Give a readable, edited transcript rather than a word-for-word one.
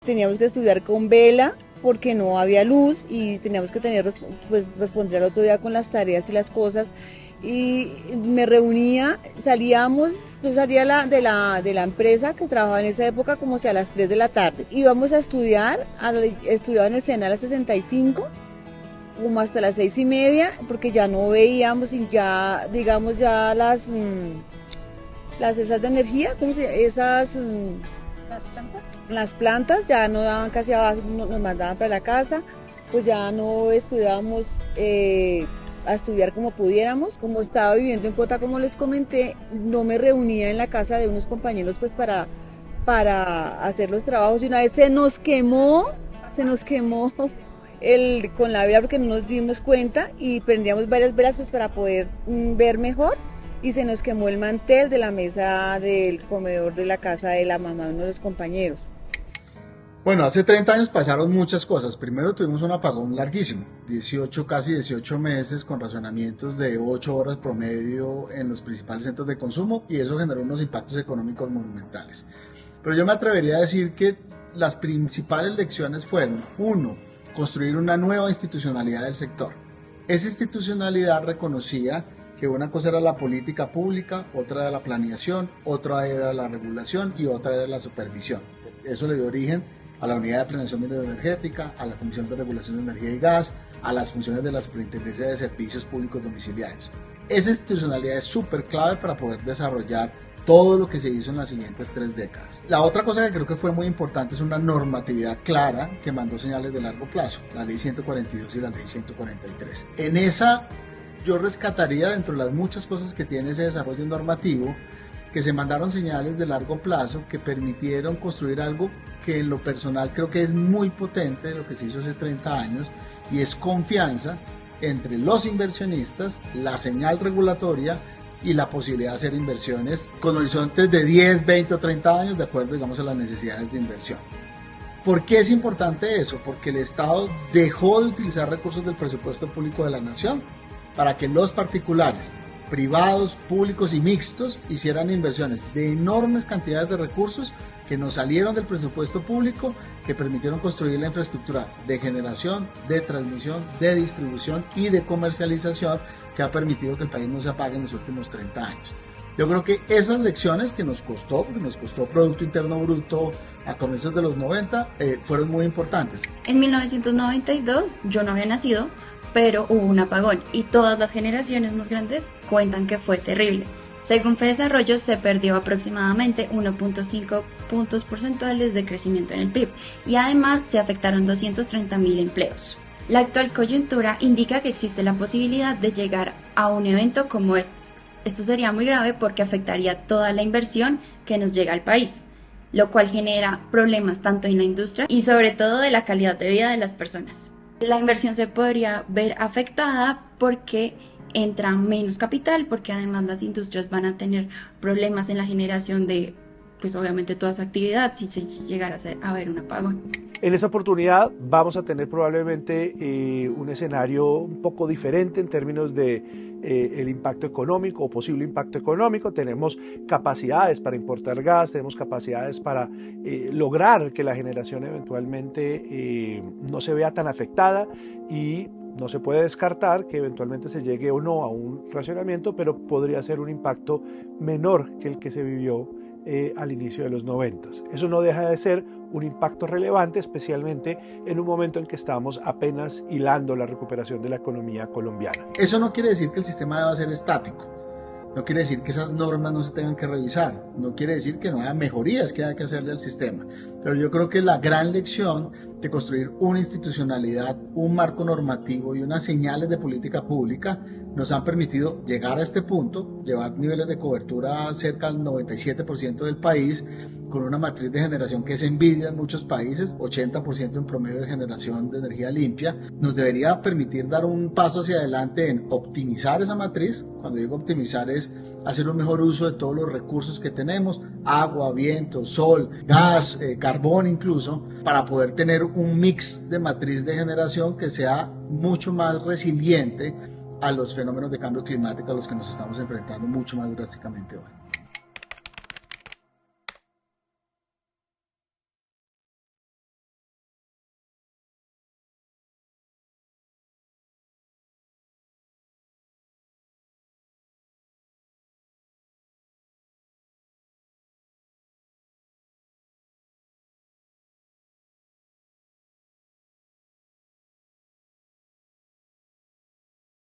teníamos que estudiar con vela porque no había luz y teníamos que responder al otro día con las tareas y las cosas. Y me reunía, yo salía de la empresa que trabajaba en esa época como sea a las 3 de la tarde. Íbamos a estudiar, estudiaba en el SENA 65, como hasta las 6:30, porque ya no veíamos y ya, digamos, ya las esas de energía, ¿cómo se llama? Las plantas ya no daban casi abajo, nos mandaban para la casa, pues ya no estudiábamos a estudiar como pudiéramos. Como estaba viviendo en Cota, como les comenté, no me reunía en la casa de unos compañeros pues para hacer los trabajos, y una vez se nos quemó con la vela porque no nos dimos cuenta y prendíamos varias velas pues para poder ver mejor, y se nos quemó el mantel de la mesa del comedor de la casa de la mamá de uno de los compañeros. Bueno, hace 30 años pasaron muchas cosas. Primero tuvimos un apagón larguísimo, casi 18 meses con racionamientos de 8 horas promedio en los principales centros de consumo, y eso generó unos impactos económicos monumentales. Pero yo me atrevería a decir que las principales lecciones fueron: uno, construir una nueva institucionalidad del sector. Esa institucionalidad reconocía que una cosa era la política pública, otra era la planeación, otra era la regulación y otra era la supervisión. Eso le dio origen a la Unidad de Planeación Mineroenergética, a la Comisión de Regulación de Energía y Gas, a las funciones de la Superintendencia de Servicios Públicos Domiciliarios. Esa institucionalidad es súper clave para poder desarrollar todo lo que se hizo en las siguientes 3 décadas. La otra cosa que creo que fue muy importante es una normatividad clara que mandó señales de largo plazo, la Ley 142 y la Ley 143. En esa yo rescataría, dentro de las muchas cosas que tiene ese desarrollo normativo, que se mandaron señales de largo plazo que permitieron construir algo que en lo personal creo que es muy potente, lo que se hizo hace 30 años, y es confianza entre los inversionistas, la señal regulatoria y la posibilidad de hacer inversiones con horizontes de 10, 20 o 30 años de acuerdo, digamos, a las necesidades de inversión. ¿Por qué es importante eso? Porque el Estado dejó de utilizar recursos del presupuesto público de la nación para que los particulares, privados, públicos y mixtos hicieran inversiones de enormes cantidades de recursos que nos salieron del presupuesto público, que permitieron construir la infraestructura de generación, de transmisión, de distribución y de comercialización que ha permitido que el país no se apague en los últimos 30 años. Yo creo que esas lecciones que nos costó, porque nos costó Producto Interno Bruto a comienzos de los 90, fueron muy importantes. En 1992 yo no había nacido, pero hubo un apagón y todas las generaciones más grandes cuentan que fue terrible. Según FEDesarrollo, se perdió aproximadamente 1.5 puntos porcentuales de crecimiento en el PIB y además se afectaron 230.000 empleos. La actual coyuntura indica que existe la posibilidad de llegar a un evento como estos. Esto sería muy grave porque afectaría toda la inversión que nos llega al país, lo cual genera problemas tanto en la industria y sobre todo de la calidad de vida de las personas. La inversión se podría ver afectada porque entra menos capital, porque además las industrias van a tener problemas en la generación de, pues obviamente, toda esa actividad si se llegara a haber un apagón. En esa oportunidad vamos a tener probablemente un escenario un poco diferente en términos de el impacto económico o posible impacto económico. Tenemos capacidades para importar gas, tenemos capacidades para lograr que la generación eventualmente no se vea tan afectada, y no se puede descartar que eventualmente se llegue o no a un racionamiento, pero podría ser un impacto menor que el que se vivió al inicio de los 90. Eso no deja de ser un impacto relevante, especialmente en un momento en que estamos apenas hilando la recuperación de la economía colombiana. Eso no quiere decir que el sistema deba ser estático, no quiere decir que esas normas no se tengan que revisar, no quiere decir que no haya mejorías que haya que hacerle al sistema, pero yo creo que la gran lección de construir una institucionalidad, un marco normativo y unas señales de política pública nos han permitido llegar a este punto, llevar niveles de cobertura cerca del 97% del país, con una matriz de generación que es envidia en muchos países, 80% en promedio de generación de energía limpia. Nos debería permitir dar un paso hacia adelante en optimizar esa matriz. Cuando digo optimizar es hacer un mejor uso de todos los recursos que tenemos, agua, viento, sol, gas, carbón incluso, para poder tener un mix de matriz de generación que sea mucho más resiliente a los fenómenos de cambio climático a los que nos estamos enfrentando mucho más drásticamente hoy.